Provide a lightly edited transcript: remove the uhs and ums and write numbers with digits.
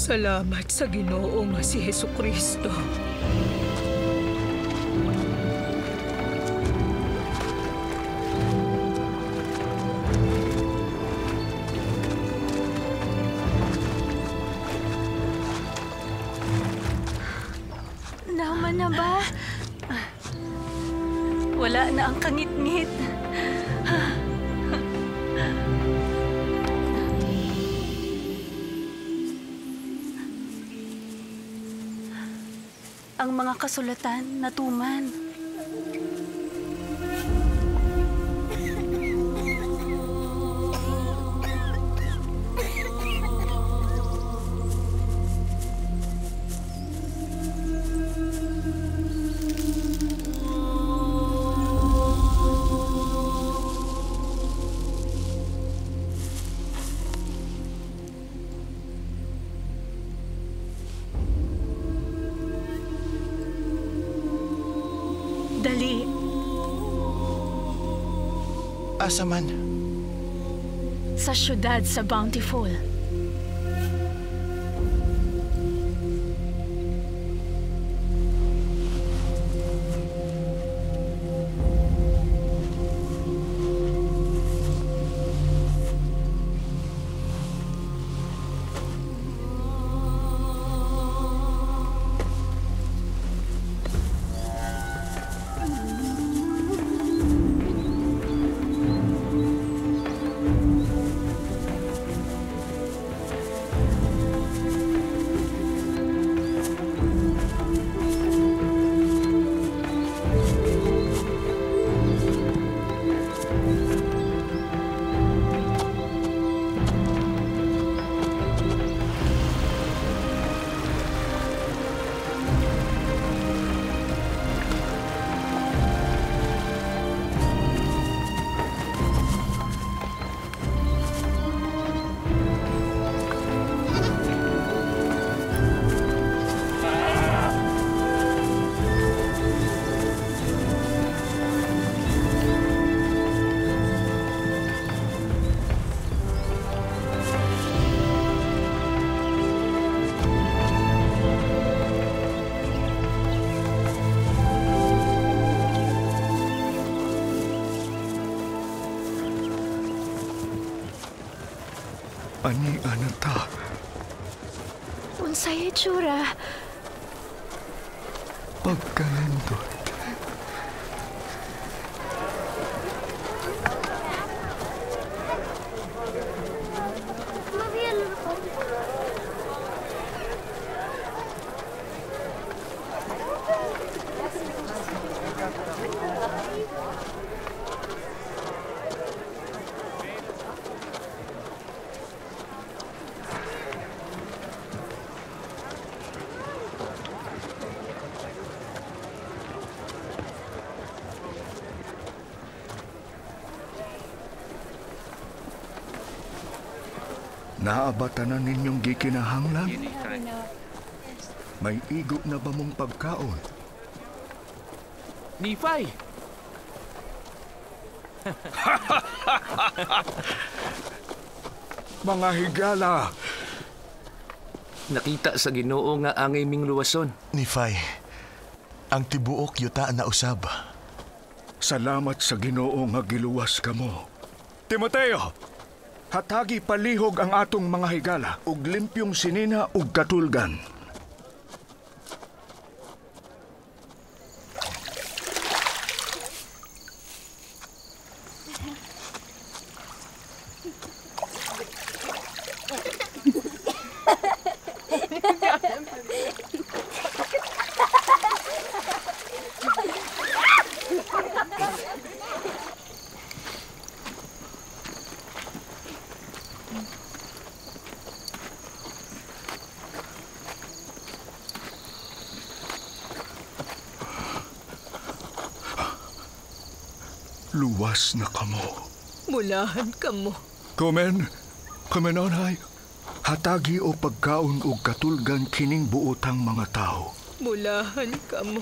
Salamat sa Ginoo nga si Hesukristo. Naman na ba? Wala na ang kangit-ngit. Ang mga kasulatan natuman. Dali. Asa man? Sa syudad sa Bountiful. Ani anata? Unsay itsura? Pagkalindot. Naabatan na ninyong gikinahanglan? May igo na ba mong pagkaon? Nephi! Mga higala! Nakita sa Ginoo nga ang iming luwason. Nephi, ang tibuok yuta na usab. Salamat sa Ginoo nga giluwas kamo. Timoteo! Hatagi palihog ang atong mga higala ug limpyong sinina ug katulgan. Luwas na kamo. Mulahan ka mo. Kumen onay. Hatagi o pagkaon o katulgan kining buotang mga tao. Mulahan ka mo.